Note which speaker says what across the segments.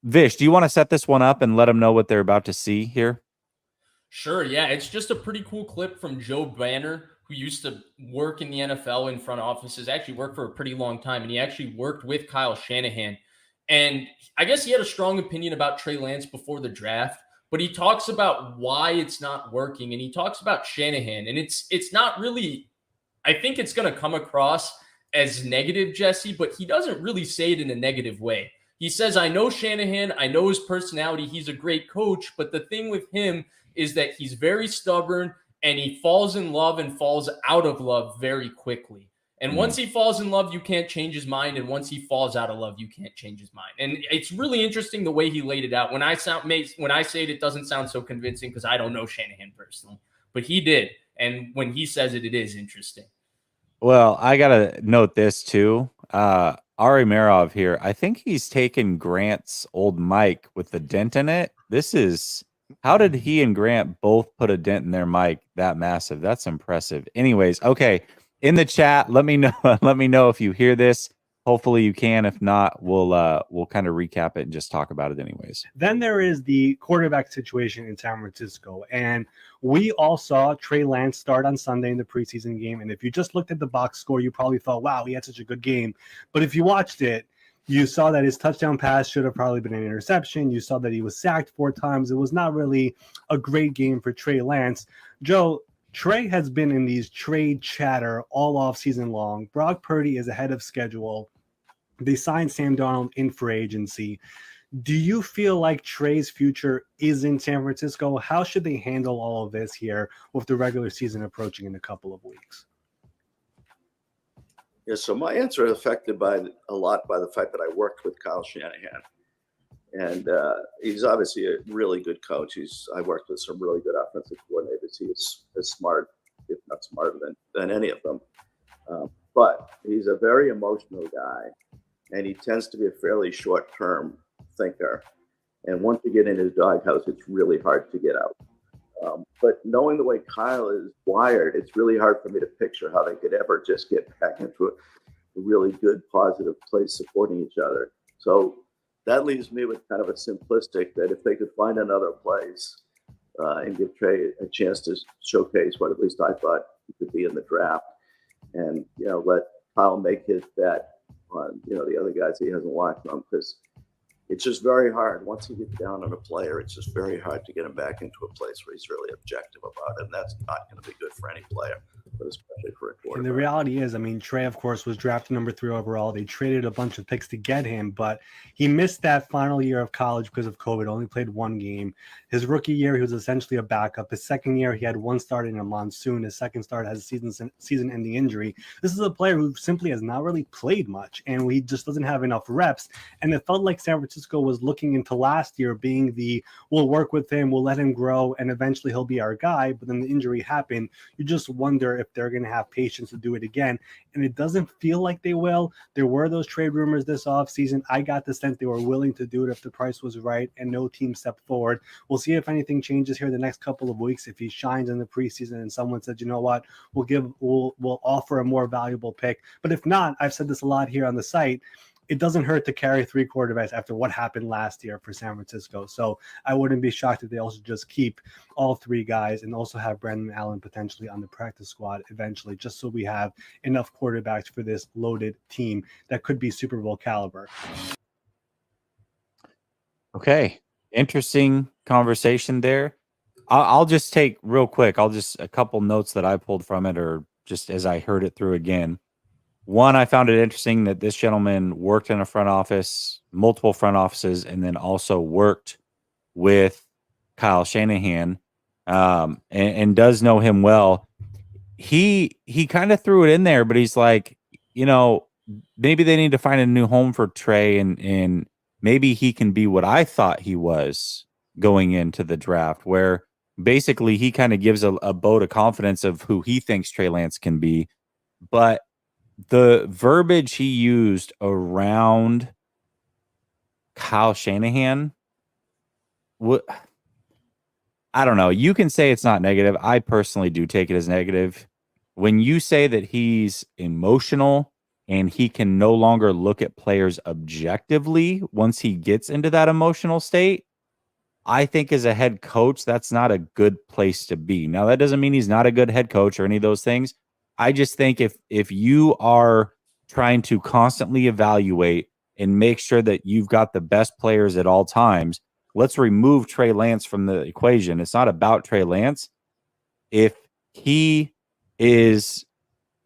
Speaker 1: Vish, do you want to set this one up and let them know what they're about to see here?
Speaker 2: Sure, yeah, it's just a pretty cool clip from Joe Banner, who used to work in the NFL in front offices, actually worked for a pretty long time, and he actually worked with Kyle Shanahan. And I guess he had a strong opinion about Trey Lance before the draft, but he talks about why it's not working, and he talks about Shanahan, and it's not really. I think it's going to come across as negative, Jesse, but he doesn't really say it in a negative way. He says, I know Shanahan, I know his personality, he's a great coach, but the thing with him is that he's very stubborn and he falls in love and falls out of love very quickly. And once he falls in love, you can't change his mind. And once he falls out of love, you can't change his mind. And it's really interesting the way he laid it out. When I say it doesn't sound so convincing because I don't know Shanahan personally, but he did. And when he says it, it is interesting.
Speaker 1: Well, I gotta note this too. Ari Merov here. I think he's taken Grant's old mic with the dent in it. How did he and Grant both put a dent in their mic that massive? That's impressive. Anyways, okay. In the chat, let me know. Let me know if you hear this. Hopefully you can. If not, we'll kind of recap it and just talk about it anyways.
Speaker 3: Then there is the quarterback situation in San Francisco. And we all saw Trey Lance start on Sunday in the preseason game. And if you just looked at the box score, you probably thought, wow, he had such a good game. But if you watched it, you saw that his touchdown pass should have probably been an interception. You saw that he was sacked 4 times. It was not really a great game for Trey Lance. Joe, Trey has been in these trade chatter all off season long. Brock Purdy is ahead of schedule. They signed Sam Darnold in free agency. Do you feel like Trey's future is in San Francisco? How should they handle all of this here with the regular season approaching in a couple of weeks?
Speaker 4: Yeah, so my answer is affected by a lot by the fact that I worked with Kyle Shanahan. And he's obviously a really good coach. I worked with some really good offensive coordinators. He is as smart, if not smarter than any of them. But he's a very emotional guy, and he tends to be a fairly short-term thinker. And once you get in his doghouse, it's really hard to get out. But knowing the way Kyle is wired, it's really hard for me to picture how they could ever just get back into a really good, positive place supporting each other. So that leaves me with kind of a simplistic that if they could find another place and give Trey a chance to showcase what at least I thought he could be in the draft, and let Kyle make his bet on the other guys he hasn't watched on, because it's just very hard. Once he gets down on a player, it's just very hard to get him back into a place where he's really objective about it. And that's not going to be good for any player, but especially for a quarterback.
Speaker 3: And the reality is, Trey, of course, was drafted number 3 overall. They traded a bunch of picks to get him, but he missed that final year of college because of COVID, only played 1 game. His rookie year, he was essentially a backup. His second year, he had 1 start in a monsoon. His second start has a season-ending injury. This is a player who simply has not really played much, and he just doesn't have enough reps. And it felt like San Francisco was looking into last year being we'll work with him, we'll let him grow, and eventually he'll be our guy. But then the injury happened. You just wonder if they're going to have patience to do it again. And it doesn't feel like they will. There were those trade rumors this offseason. I got the sense they were willing to do it if the price was right, and no team stepped forward. We'll see if anything changes here the next couple of weeks. If he shines in the preseason and someone says, you know what, we'll offer a more valuable pick. But if not, I've said this a lot here on the site, it doesn't hurt to carry 3 quarterbacks after what happened last year for San Francisco. So I wouldn't be shocked if they also just keep all 3 guys and also have Brandon Allen potentially on the practice squad eventually, just so we have enough quarterbacks for this loaded team that could be Super Bowl caliber.
Speaker 1: Okay. Interesting conversation there. I'll just take real quick. A couple notes that I pulled from it, or just as I heard it through again. One, I found it interesting that this gentleman worked in a front office, multiple front offices, and then also worked with Kyle Shanahan, and does know him well. He kind of threw it in there, but he's like, maybe they need to find a new home for Trey, and maybe he can be what I thought he was going into the draft, where basically he kind of gives a vote of confidence of who he thinks Trey Lance can be. But the verbiage he used around Kyle Shanahan, I don't know. You can say it's not negative. I personally do take it as negative. When you say that he's emotional and he can no longer look at players objectively once he gets into that emotional state, I think as a head coach, that's not a good place to be. Now, that doesn't mean he's not a good head coach or any of those things. I just think if you are trying to constantly evaluate and make sure that you've got the best players at all times, let's remove Trey Lance from the equation. It's not about Trey Lance. If he is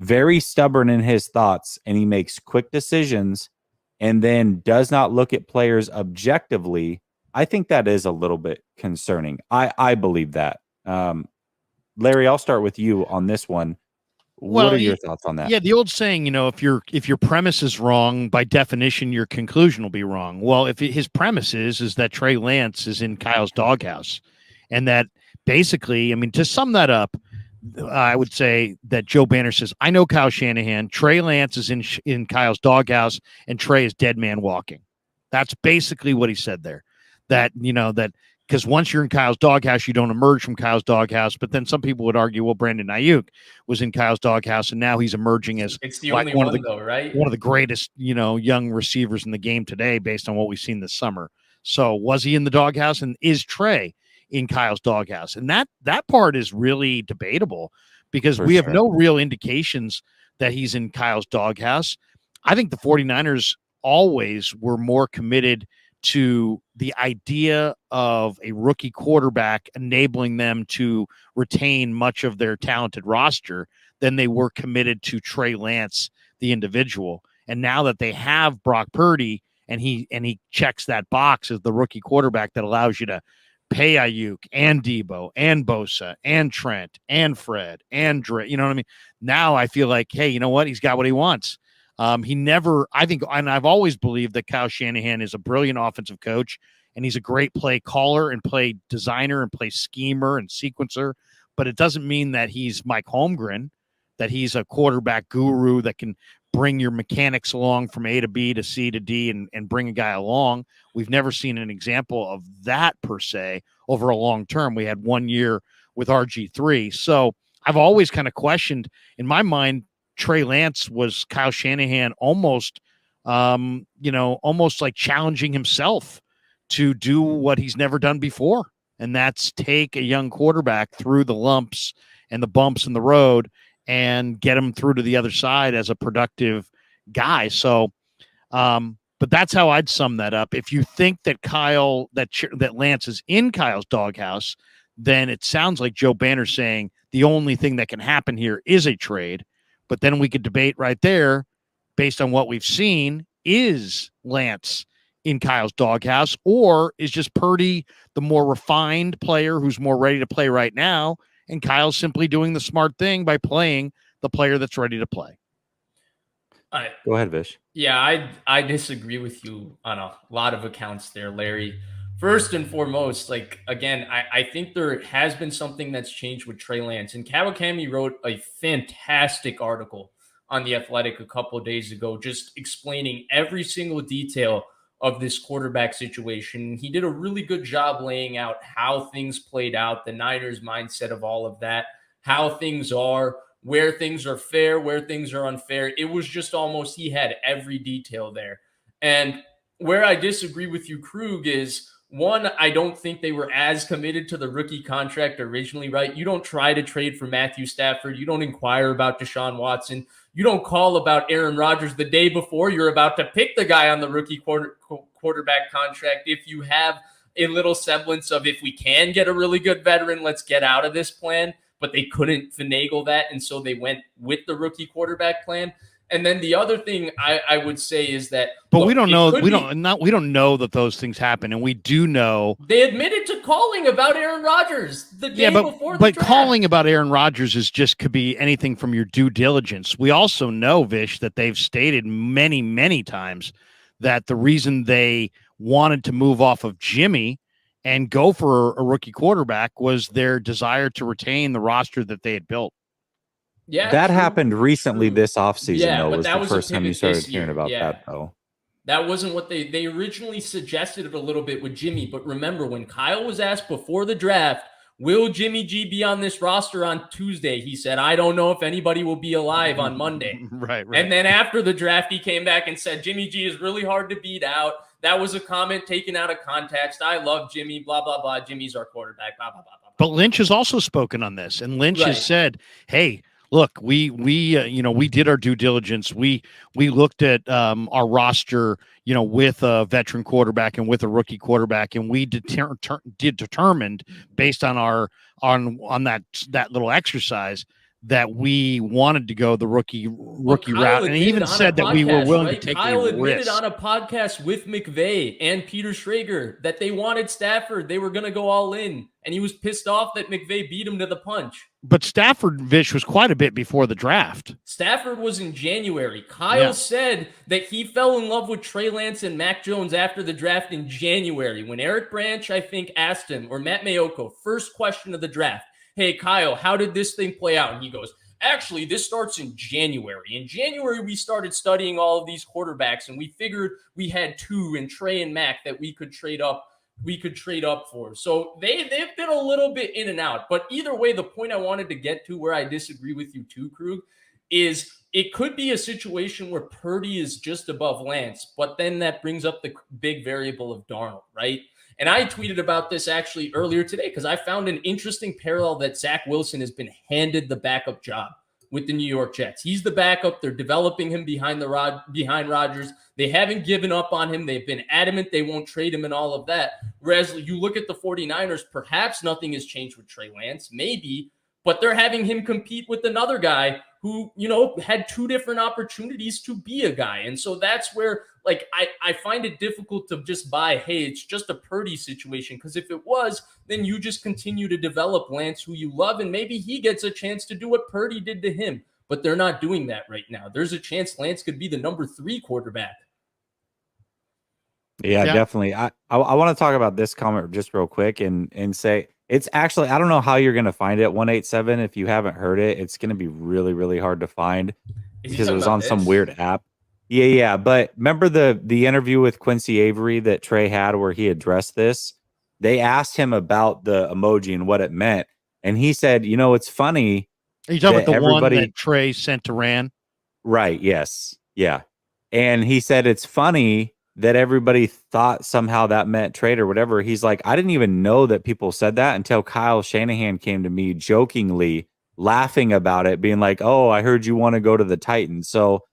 Speaker 1: very stubborn in his thoughts and he makes quick decisions and then does not look at players objectively, I think that is a little bit concerning. I believe that. Larry, I'll start with you on this one. What are your thoughts on that?
Speaker 5: Yeah, the old saying, if your premise is wrong, by definition, your conclusion will be wrong. Well, if his premise is that Trey Lance is in Kyle's doghouse, and that basically, I mean, to sum that up, I would say that Joe Banner says, I know Kyle Shanahan, Trey Lance is in Kyle's doghouse, and Trey is dead man walking. That's basically what he said there. That, that because once you're in Kyle's doghouse, you don't emerge from Kyle's doghouse. But then some people would argue, well, Brandon Ayuk was in Kyle's doghouse, and now he's emerging as
Speaker 2: it's the only one though, right?
Speaker 5: One of the greatest, young receivers in the game today, based on what we've seen this summer. So was he in the doghouse, and is Trey in Kyle's doghouse? And that part is really debatable because we have no real indications that he's in Kyle's doghouse. I think the 49ers always were more committed to the idea of a rookie quarterback enabling them to retain much of their talented roster than they were committed to Trey Lance, the individual. And now that they have Brock Purdy and he checks that box as the rookie quarterback that allows you to pay Ayuk and Debo and Bosa and Trent and Fred and Dre, you know what I mean? Now I feel like, hey, you know what? He's got what he wants. I think, and I've always believed that Kyle Shanahan is a brilliant offensive coach, and he's a great play caller and play designer and play schemer and sequencer, but it doesn't mean that he's Mike Holmgren, that he's a quarterback guru that can bring your mechanics along from A to B to C to D and bring a guy along. We've never seen an example of that per se over a long term. We had 1 year with RG3. So I've always kind of questioned, in my mind, Trey Lance was Kyle Shanahan almost like challenging himself to do what he's never done before. And that's take a young quarterback through the lumps and the bumps in the road and get him through to the other side as a productive guy. So, but that's how I'd sum that up. If you think that that Lance is in Kyle's doghouse, then it sounds like Joe Banner saying the only thing that can happen here is a trade. But then we could debate right there, based on what we've seen, is Lance in Kyle's doghouse, or is just Purdy the more refined player who's more ready to play right now, and Kyle's simply doing the smart thing by playing the player that's ready to play?
Speaker 1: Go ahead, Vish.
Speaker 2: Yeah, I disagree with you on a lot of accounts there, Larry. First and foremost, I think there has been something that's changed with Trey Lance. And Kawakami wrote a fantastic article on The Athletic a couple of days ago, just explaining every single detail of this quarterback situation. He did a really good job laying out how things played out, the Niners' mindset of all of that, how things are, where things are fair, where things are unfair. It was just almost, he had every detail there. And where I disagree with you, Krug, is one, I don't think they were as committed to the rookie contract originally, right? You don't try to trade for Matthew Stafford. You don't inquire about Deshaun Watson. You don't call about Aaron Rodgers the day before you're about to pick the guy on the rookie quarterback contract. If you have a little semblance of, if we can get a really good veteran, let's get out of this plan. But they couldn't finagle that, and so they went with the rookie quarterback plan. And then the other thing I would say is that,
Speaker 5: but we don't know. We don't know that those things happen, and we do know
Speaker 2: they admitted to calling about Aaron Rodgers the day before the draft.
Speaker 5: But calling about Aaron Rodgers could be anything from your due diligence. We also know, Vish, that they've stated many, many times that the reason they wanted to move off of Jimmy and go for a rookie quarterback was their desire to retain the roster that they had built.
Speaker 2: Yeah,
Speaker 1: that happened recently this offseason, though, was
Speaker 2: that
Speaker 1: the first time you started hearing about that, though.
Speaker 2: That wasn't what they originally suggested it a little bit with Jimmy. But remember, when Kyle was asked before the draft, Will Jimmy G be on this roster on Tuesday? He said, I don't know if anybody will be alive on Monday.
Speaker 5: Right.
Speaker 2: And then after the draft, he came back and said, Jimmy G is really hard to beat out. That was a comment taken out of context. I love Jimmy, blah, blah, blah. Jimmy's our quarterback, blah, blah, blah, blah.
Speaker 5: But Lynch has also spoken on this, and Lynch has said, hey, look, we did our due diligence. We looked at our roster, with a veteran quarterback and with a rookie quarterback, and we determined based on on that little exercise that we wanted to go the rookie route, and he even said that we were willing to take
Speaker 2: Kyle
Speaker 5: a
Speaker 2: admitted
Speaker 5: risk
Speaker 2: on a podcast with McVay and Peter Schrager that they wanted Stafford. They were going to go all in, and he was pissed off that McVay beat him to the punch.
Speaker 5: But Stafford, Vish, was quite a bit before the draft.
Speaker 2: Stafford was in January. Kyle said that he fell in love with Trey Lance and Mac Jones after the draft in January when Eric Branch, I think, asked him, or Matt Mayoko, first question of the draft, hey, Kyle, how did this thing play out? And he goes, actually, this starts in January. In January, we started studying all of these quarterbacks, and we figured we had two in Trey and Mac that we could trade up for. So they've been a little bit in and out. But either way, the point I wanted to get to where I disagree with you too, Krug, is it could be a situation where Purdy is just above Lance, but then that brings up the big variable of Darnold, right? And I tweeted about this actually earlier today because I found an interesting parallel that Zach Wilson has been handed the backup job with the New York Jets. He's the backup. They're developing him behind Rodgers. They haven't given up on him. They've been adamant they won't trade him and all of that. Whereas you look at the 49ers, perhaps nothing has changed with Trey Lance, maybe, but they're having him compete with another guy who, had two different opportunities to be a guy. And so that's where, I find it difficult to just buy, hey, it's just a Purdy situation. Because if it was, then you just continue to develop Lance, who you love, and maybe he gets a chance to do what Purdy did to him. But they're not doing that right now. There's a chance Lance could be the number 3 quarterback.
Speaker 1: Yeah, definitely. I want to talk about this comment just real quick and say, it's actually, I don't know how you're going to find it. 187. If you haven't heard it, it's going to be really, really hard to find because it was on some weird app. Yeah. But remember the interview with Quincy Avery that Trey had where he addressed this? They asked him about the emoji and what it meant. And he said, it's funny.
Speaker 5: Are you talking about the one that Trey sent to Rand?
Speaker 1: Right. Yes. Yeah. And he said, it's funny that everybody thought somehow that meant trade or whatever. He's like, I didn't even know that people said that until Kyle Shanahan came to me jokingly laughing about it, being like, oh, I heard you want to go to the Titans. So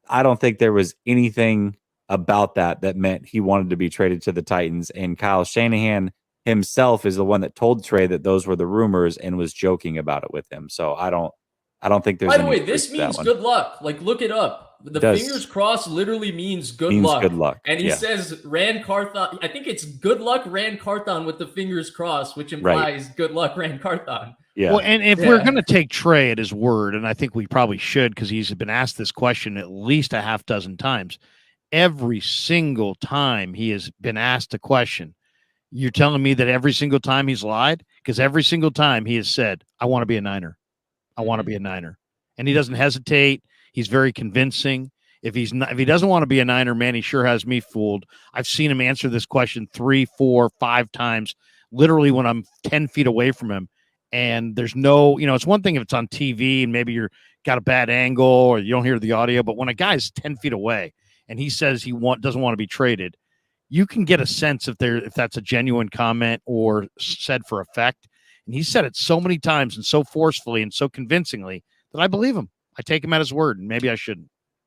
Speaker 1: I don't think there was anything about that meant he wanted to be traded to the Titans. And Kyle Shanahan himself is the one that told Trey that those were the rumors and was joking about it with him. So I don't think there's.
Speaker 2: By the way, this means good luck. Look it up. The fingers crossed literally means good luck.
Speaker 1: Good luck.
Speaker 2: And he says Rand Carthon. I think it's good luck Rand Carthon with the fingers crossed, which implies good luck Rand Carthon.
Speaker 5: Yeah. Well, and if we're going to take Trey at his word, and I think we probably should because he's been asked this question at least a half dozen times. Every single time he has been asked a question, you're telling me that every single time he's lied? Because every single time he has said, I want to be a Niner. I want to be a Niner. And he doesn't hesitate. He's very convincing. If he doesn't want to be a Niner, man, he sure has me fooled. I've seen him answer this question 3, 4, 5 times, literally when I'm 10 feet away from him. And there's no, it's one thing if it's on TV and maybe you're got a bad angle or you don't hear the audio, but when a guy's 10 feet away and he says he doesn't want to be traded, you can get a sense if that's a genuine comment or said for effect. And he said it so many times and so forcefully and so convincingly that I believe him. I take him at his word, and maybe I shouldn't.